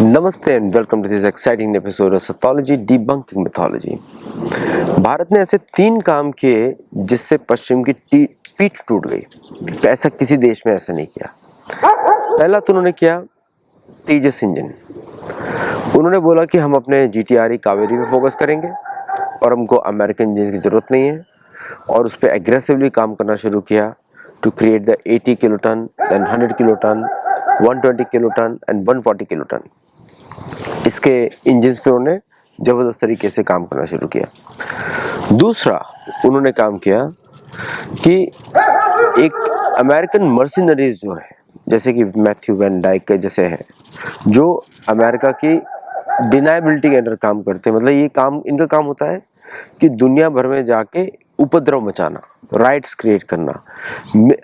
नमस्ते and welcome to this exciting episode of Sathology debunking mythology. Bharat ने ऐसे 3 काम किए जिससे पश्चिम की पीठ टूट गई। तो ऐसा किसी देश में ऐसा नहीं किया। पहला तो उन्होंने किया तेजस इंजन। उन्होंने बोला कि हम अपने जीटीआरई कावेरी पे फोकस करेंगे और हमको अमेरिकन इंजन की जरूरत नहीं है, और उस पर एग्रेसिवली काम करना शुरू किया to create the 80 kiloton, then 100 kiloton, 120 kiloton and 140 kiloton. इसके इंजन्स पे उन्होंने जबरदस्त तरीके से काम करना शुरू किया। दूसरा उन्होंने काम किया कि एक अमेरिकन मर्सिनरीज जो है, जैसे कि मैथ्यू वैन डाइक के जैसे हैं, जो अमेरिका की डिनाइबिलिटी के अंडर काम करते हैं। मतलब ये काम, इनका काम होता है कि दुनिया भर में जाके उपद्रव मचाना, राइट्स क्रिएट करना,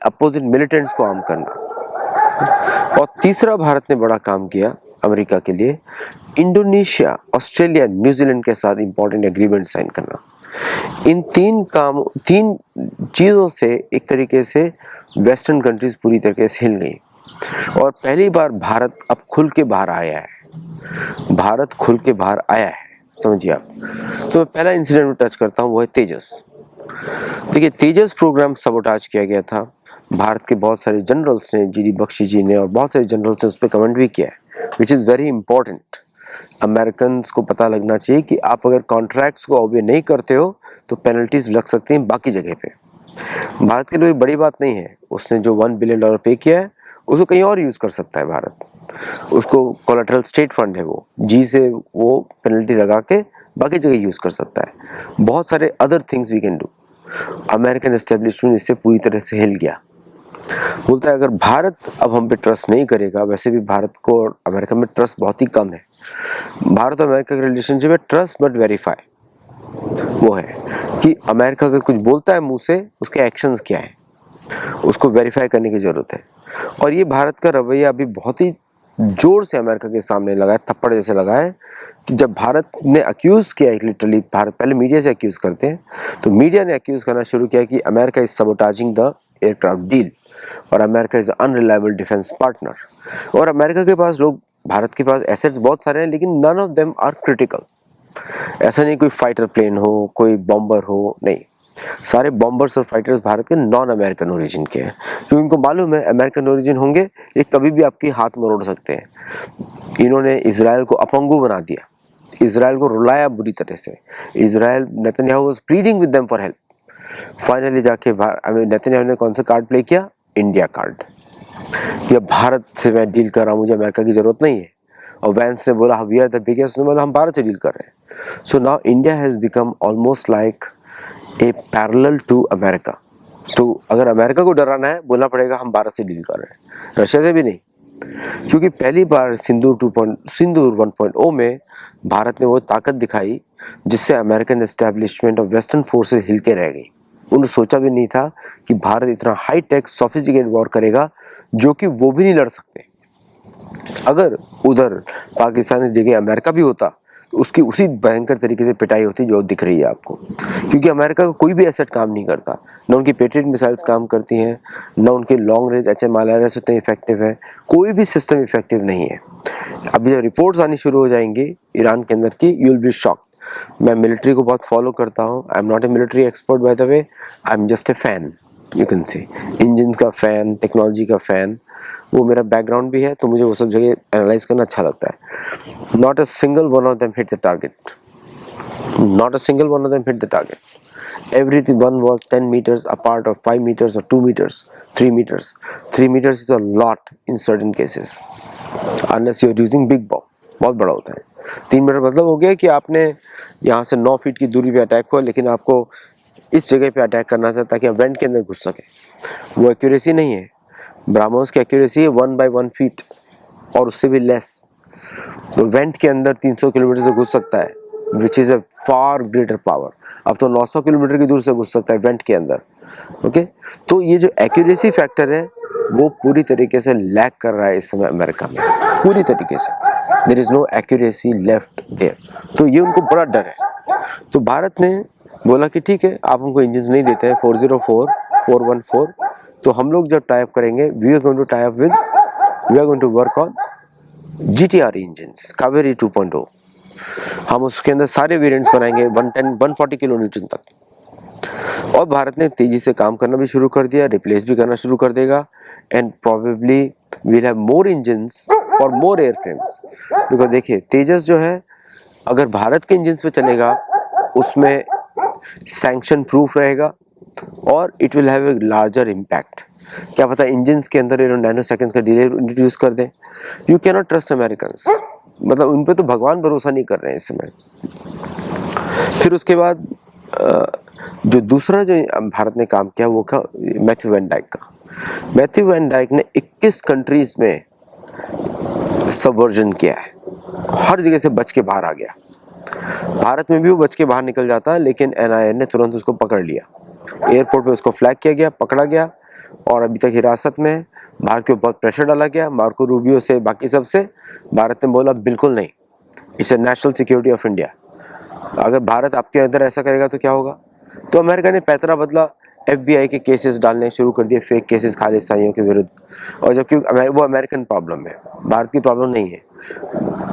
अपोजिट मिलिटेंट्स को आर्म करना। और तीसरा भारत ने बड़ा काम किया अमेरिका के लिए, इंडोनेशिया, ऑस्ट्रेलिया, न्यूजीलैंड के साथ इंपॉर्टेंट एग्रीमेंट साइन करना। इन 3 चीज़ों से एक तरीके से वेस्टर्न कंट्रीज पूरी तरीके से हिल गई और पहली बार भारत अब खुल के बाहर आया है। भारत खुल के बाहर आया है, समझिए आप। तो मैं पहला इंसिडेंट में टच करता हूँ, वो है तेजस। देखिए, तेजस प्रोग्राम सबोटाज किया गया था। भारत के बहुत सारे जनरल्स ने, जीडी बख्शी जी ने और बहुत सारे जनरल्स ने उस पर कमेंट भी किया है, which is very important. American को पता लगना चाहिए कि आप अगर कॉन्ट्रैक्ट्स को ऑबे नहीं करते हो तो पेनल्टीज लग सकती हैं बाकी जगह पे। भारत के लिए बड़ी बात नहीं है, उसने जो $1 बिलियन पे किया है उसको कहीं और यूज कर सकता है भारत। उसको कोलैटरल स्टेट फंड है, वो जी से वो पेनल्टी लगा के बाकी जगह यूज कर सकता है। बहुत सारे other things we can do. American establishment इससे पूरी तरह से हिल गया। बोलता है अगर भारत अब हम पे ट्रस्ट नहीं करेगा, वैसे भी भारत को और अमेरिका में ट्रस्ट बहुत ही कम है। भारत और अमेरिका के रिलेशनशिप में ट्रस्ट बट वेरीफाई, वो है कि अमेरिका अगर कुछ बोलता है मुंह से, उसके एक्शंस क्या है, उसको वेरीफाई करने की जरूरत है। और ये भारत का रवैया अभी बहुत ही जोर से अमेरिका के सामने लगा है, थप्पड़ जैसे लगा है कि जब भारत ने अक्यूज किया, लिटरली भारत पहले मीडिया से अक्यूज करते हैं, तो मीडिया ने अक्यूज करना शुरू किया कि America is sabotaging the aircraft deal और America is unreliable defence partner. और अमेरिका के पास भारत के पास एसेट्स बहुत सारे हैं, लेकिन none of them are critical. ऐसा नहीं कोई फाइटर प्लेन हो, कोई बॉम्बर हो, नहीं, सारे बॉम्बर्स और फाइटर्स भारत के नॉन अमेरिकन ओरिजिन के हैं, क्योंकि इनको मालूम है अमेरिकन ओरिजिन होंगे ये कभी भी आपकी हाथ मरोड़ सकते हैं। इन्होंने इजराइल को अपंगु बना दिया, इजराइल को रुलाया बुरी तरह से। Israel, Netanyahu was pleading with them for help. Finally जाके नेतन्याहू ने कौन सा कार्ड प्ले किया? इंडिया कार्ड, कि अब भारत से मैं डील कर रहा हूँ, मुझे अमेरिका की जरूरत नहीं है। और वैंस ने बोला वी आर द बिगेस्ट, बोला हम भारत से डील कर रहे हैं। So now India has become almost like a parallel to America. तो अगर अमेरिका को डराना है, बोलना पड़ेगा हम भारत से डील कर रहे हैं, रशिया से भी नहीं। क्योंकि पहली बार सिंदूर 1.0 में भारत ने वो ताकत दिखाई जिससे अमेरिकन एस्टेब्लिशमेंट और वेस्टर्न फोर्सेस हिल के रह गई। उन्होंने सोचा भी नहीं था कि भारत इतना हाई टेक सोफिस्टिकेटेड वॉर करेगा जो कि वो भी नहीं लड़ सकते। अगर उधर पाकिस्तान की जगह अमेरिका भी होता तो उसकी उसी भयंकर तरीके से पिटाई होती जो दिख रही है आपको। क्योंकि अमेरिका का कोई भी एसेट काम नहीं करता, न उनकी पेट्रियट मिसाइल्स काम करती हैं, न उनके लॉन्ग रेंज HMRS उतने इफेक्टिव है, कोई भी सिस्टम इफेक्टिव नहीं है। अभी जब रिपोर्ट्स आनी शुरू हो जाएंगी ईरान के अंदर की, यू विल बी शॉक्ड। मैं मिलिट्री को बहुत फॉलो करता हूँ, I am not a military expert by the way, I am just a fan, you can say engine का फैन, टेक्नोलॉजी का फैन, वो मेरा बैकग्राउंड भी है, तो मुझे वो सब जगह एनालाइज करना अच्छा लगता है। Not a single one of them hit the target, not a single one of them hit the target. Every one was 10 meters apart or 5 meters or 2 meters, 3 meters. 3 meters is a lot in certain cases, unless you are using big bomb, बहुत बड़ा होता है। 3 metre मतलब हो गया कि आपने यहाँ से 9 फीट की दूरी पे अटैक हुआ, लेकिन आपको इस जगह पे अटैक करना था ताकि आप वेंट के अंदर घुस सके। वो एक्यूरेसी नहीं है। ब्राह्मोस की एक्यूरेसी है 1/1 फीट और उससे भी लेस। तो वेंट के अंदर 300 किलोमीटर से घुस सकता है, which is a far greater power. अब तो 900 किलोमीटर की दूर से घुस सकता है वेंट के अंदर। ओके, तो ये जो एक्यूरेसी फैक्टर है वो पूरी तरीके से लैक कर रहा है इस समय अमेरिका में, पूरी तरीके से। There is no accuracy left there, तो ये उनको बड़ा डर है। तो भारत ने बोला कि ठीक है, आप हमको इंजन नहीं देते हैं 404, 414, तो हम लोग जब टाई अप करेंगे, we are going to work on GTR engines, Kaveri 2.0, हम उसके अंदर सारे वेरिएंट्स बनाएंगे 110 140 किलो न्यूटन तक। और भारत ने तेजी से काम करना भी शुरू कर दिया, रिप्लेस भी करना शुरू कर देगा, and probably will have more engines for more airframes. Because देखिए तेजस जो है अगर भारत के इंजन्स पे चलेगा उसमें सैंक्शन प्रूफ रहेगा और it will have a larger impact. क्या पता इंजन्स के अंदर नैनो सेकंड्स का डिले इंट्रोड्यूस कर दें। You can not trust Americans, मतलब उन पे तो भगवान भरोसा नहीं कर रहे हैं इस समय। फिर उसके बाद जो दूसरा जो भारत ने काम किया वो था मैथ्यू वैन डाइक का। मैथ्यू वैन डाइक ने 21 कंट्रीज में सबवर्जन किया है, हर जगह से बच के बाहर आ गया। भारत में भी वो बच के बाहर निकल जाता है, लेकिन NIA ने तुरंत उसको पकड़ लिया, एयरपोर्ट पे उसको फ्लैग किया गया, पकड़ा गया और अभी तक हिरासत में है। भारत के ऊपर प्रेशर डाला गया, मार्को रूबियो से बाकी सब से। भारत ने बोला बिल्कुल नहीं, it's a national security of India. अगर भारत आपके अंदर ऐसा करेगा तो क्या होगा। तो अमेरिका ने पैतरा बदला, FBI के केसेस डालने शुरू कर दिए, फेक केसेस खालिस्तानियों के विरुद्ध। और जबकि वो अमेरिकन प्रॉब्लम है, भारत की प्रॉब्लम नहीं है।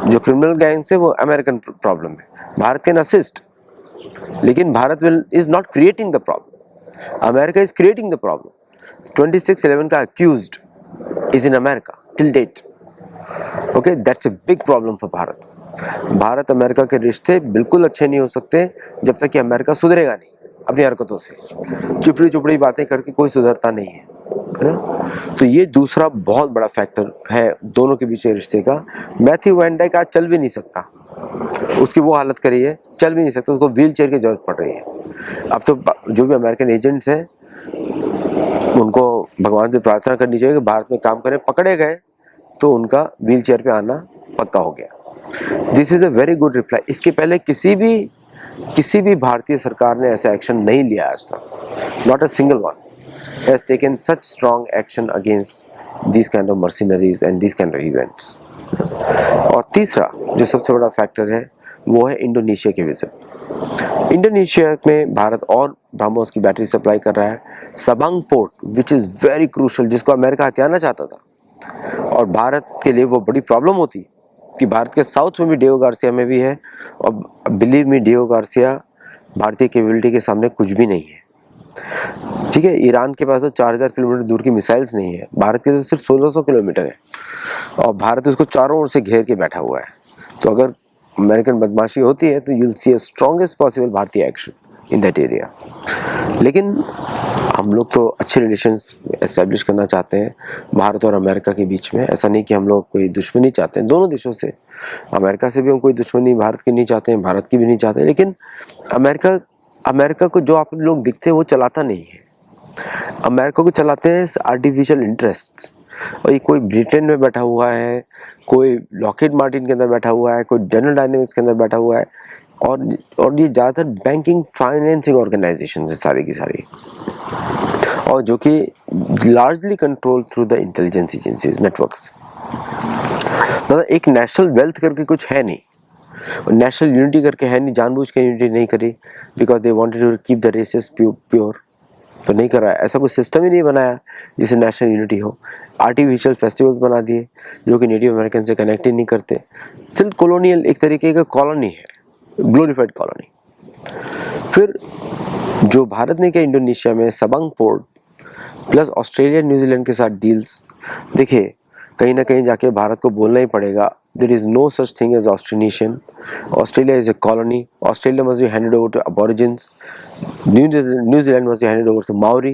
जो क्रिमिनल गैंग्स है वो अमेरिकन प्रॉब्लम है, भारत कैन असिस्ट, लेकिन Bharat is not creating the problem, America is creating the problem. 26/11 का accused is in America till date. Okay, that's a big problem for Bharat. Bharat America के रिश्ते बिल्कुल अच्छे नहीं हो सकते जब तक कि अमेरिका सुधरेगा नहीं अपनी हरकतों से। चुपड़ी चुपड़ी बातें करके कोई सुधरता नहीं है ना। तो ये दूसरा बहुत बड़ा फैक्टर है दोनों के बीच के रिश्ते का। मैथ्यू वैन डाइक आज चल भी नहीं सकता, उसकी वो हालत करी है, चल भी नहीं सकता, उसको व्हील चेयर की जरूरत पड़ रही है। अब तो जो भी अमेरिकन एजेंट्स हैं उनको भगवान से प्रार्थना करनी चाहिए कि भारत में काम करें, पकड़े गए तो उनका व्हील चेयर पे आना पक्का हो गया। This is a very good reply. इसके पहले किसी भी भारतीय सरकार ने ऐसा एक्शन नहीं लिया आज तक, not a single one has taken such strong action against these kind of mercenaries and these kind of events। और तीसरा जो सबसे बड़ा फैक्टर है वो है इंडोनेशिया के विजिट। इंडोनेशिया में भारत और ब्रह्मोस की बैटरी सप्लाई कर रहा है। Sabang port which is very crucial, जिसको अमेरिका हथियाना चाहता था और भारत के लिए वो बड़ी प्रॉब्लम होती कि भारत के साउथ में भी डिएगो गार्सिया में भी है, और बिलीव मी डिएगो गार्सिया भारतीय कैपेबिलिटी के सामने कुछ भी नहीं है। ठीक है, ईरान के पास तो 4000 किलोमीटर दूर की मिसाइल्स नहीं है, भारत के तो सिर्फ 1600 किलोमीटर है और भारत उसको चारों ओर से घेर के बैठा हुआ है। तो अगर अमेरिकन बदमाशी होती है तो यूल सी स्ट्रॉन्गेस्ट पॉसिबल भारतीय एक्शन इन दैट एरिया। लेकिन हम लोग तो अच्छे रिलेशंस एस्टेब्लिश करना चाहते हैं भारत और अमेरिका के बीच में। ऐसा नहीं कि हम लोग कोई दुश्मनी चाहते हैं दोनों देशों से, अमेरिका से भी हम कोई दुश्मनी भारत की नहीं चाहते हैं, भारत की भी नहीं चाहते। लेकिन अमेरिका को जो आप लोग दिखते हैं वो चलाता नहीं है, अमेरिका को चलाते हैं आर्टिफिशियल इंटरेस्ट्स। और ये कोई ब्रिटेन में बैठा हुआ है, कोई लॉकहीड मार्टिन के अंदर बैठा हुआ है, कोई जनरल डायनेमिक्स के अंदर बैठा हुआ है, और ये ज़्यादातर बैंकिंग फाइनेंसिंग ऑर्गेनाइजेशन है सारी की सारी, और जो कि largely control through the intelligence agencies networks. मतलब एक नेशनल वेल्थ करके कुछ है नहीं, नेशनल यूनिटी करके है नहीं, जानबूझ के यूनिटी नहीं करी because they wanted to keep the races pure, तो नहीं कर रहा है। ऐसा कोई सिस्टम ही नहीं बनाया जिससे नेशनल यूनिटी हो। आर्टिफिशियल फेस्टिवल्स बना दिए जो कि नेटिव अमेरिकन से कनेक्ट ही नहीं करते। सिर्फ कॉलोनियल एक तरीके का कॉलोनी है, ग्लोरीफाइड कॉलोनी। फिर जो भारत ने किया इंडोनेशिया में Sabang port plus Australia New Zealand के साथ डील्स, देखिए कहीं ना कहीं जाके भारत को बोलना ही पड़ेगा there is no such thing as Austronesian. Australia is a colony. Australia must be handed over to Aborigines. New Zealand must be handed over to Maori.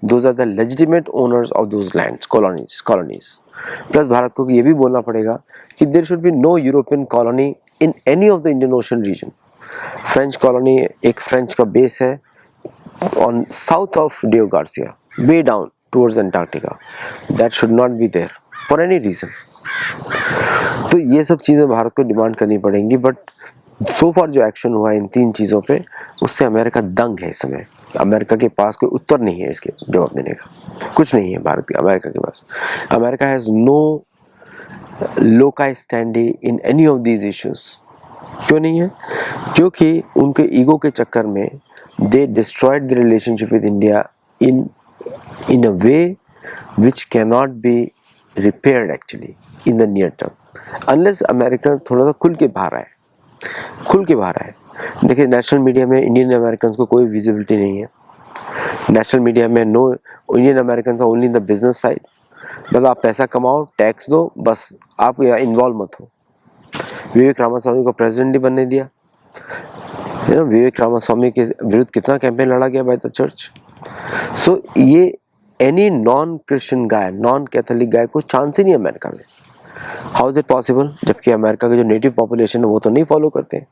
Those are the legitimate owners of those lands, colonies. Plus Bharat को ये भी बोलना पड़ेगा कि there should be no European colony in any of the Indian Ocean region. French colony एक French का base है on south of Diego Garcia, way down towards Antarctica. That should not be there for any reason. तो ये सब चीज़ें भारत को demand करनी पड़ेंगी। बट सो फार जो एक्शन हुआ इन तीन चीज़ों पे, उससे अमेरिका दंग है इस समय। अमेरिका के पास कोई उत्तर नहीं है इसके जवाब देने का, कुछ नहीं है अमेरिका के पास। America has no locus standi in any of these issues. क्यों नहीं है? क्योंकि उनके ईगो के चक्कर में they destroyed the relationship with India in a way which can not be repaired actually in the near term। Unless America थोड़ा सा खुल के बाहर आए, खुल के बाहर आए। देखिए नेशनल मीडिया में इंडियन अमेरिकन को कोई विजिबिलिटी नहीं है। नेशनल मीडिया में no Indian American are only in the business side. मतलब आप पैसा कमाओ, टैक्स दो, बस आप यहाँ इन्वॉल्व मत हो। विवेक रामास्वामी को प्रेसिडेंट ही बनने दिया। विवेक रामास्वामी के विरुद्ध कितना कैंपेन लड़ा गया बाय द चर्च। सो ये any non Christian guy, non Catholic guy को चांस ही नहीं अमेरिका में। How is it possible? जबकि अमेरिका के जो नेटिव पॉपुलेशन है वो तो नहीं फॉलो करते,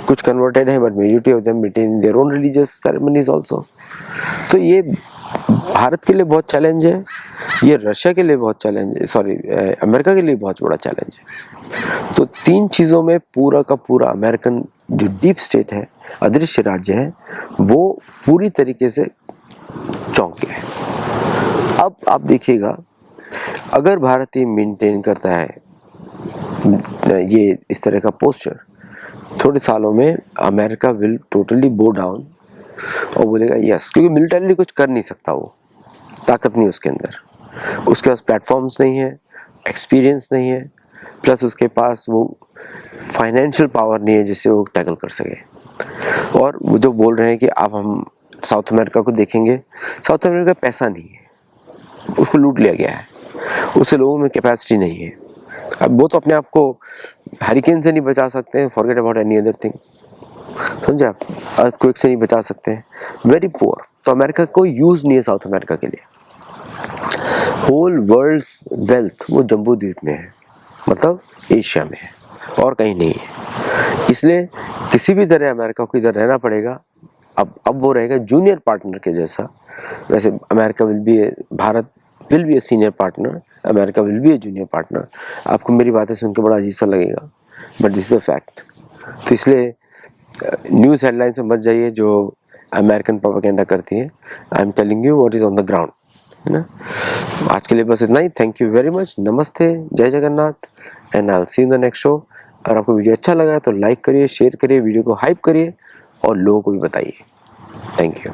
कुछ कन्वर्टेड है, but majority of them maintain their own religious ceremonies also. तो ये भारत के लिए बहुत चैलेंज है, ये रशिया के लिए बहुत चैलेंज है, सॉरी अमेरिका के लिए बहुत बड़ा चैलेंज है। तो तीन चीज़ों में पूरा का पूरा अमेरिकन जो डीप स्टेट है, अदृश्य राज्य है, वो पूरी तरीके से चौंक गया है। अब आप देखिएगा, अगर भारत ये मेंटेन करता है ये इस तरह का पोस्चर, थोड़े सालों में अमेरिका विल टोटली बो डाउन और बोलेगा यस, क्योंकि मिलिटरीली कुछ कर नहीं सकता, वो ताकत नहीं उसके अंदर, उसके पास प्लेटफॉर्म्स नहीं है, एक्सपीरियंस नहीं है, प्लस उसके पास वो फाइनेंशियल पावर नहीं है जिससे वो टैकल कर सके। और वो जो बोल रहे हैं कि अब हम साउथ अमेरिका को देखेंगे, साउथ अमेरिका पैसा नहीं है, उसको लूट लिया गया है, उससे लोगों में कैपेसिटी नहीं है। अब वो तो अपने आप को हरिकेन से नहीं बचा सकते हैं, forget about any other thing, समझे आप, अर्थक्वेक से नहीं बचा सकते हैं, वेरी पुअर। तो अमेरिका कोई यूज नहीं है साउथ अमेरिका के लिए। होल वर्ल्ड्स वेल्थ वो जम्बू द्वीप में है, मतलब एशिया में है, और कहीं नहीं है। इसलिए किसी भी तरह अमेरिका को इधर रहना पड़ेगा। अब वो रहेगा जूनियर पार्टनर के जैसा। वैसे America will be, Bharat will be a senior partner, America will be A junior partner. आपको मेरी बातें सुन के बड़ा अजीब सा लगेगा, but this is a fact. तो इसलिए न्यूज़ हेडलाइंस में मत जाइए जो अमेरिकन प्रोपेगेंडा करती है। I am telling you what is on the ground, है ना। आज के लिए बस इतना ही। थैंक यू वेरी मच, नमस्ते, जय Jagannath, and I will see you in the next show. अगर आपको वीडियो अच्छा लगा तो लाइक करिए, शेयर करिए, वीडियो को हाइप करिए और लोगों को भी बताइए। Thank you.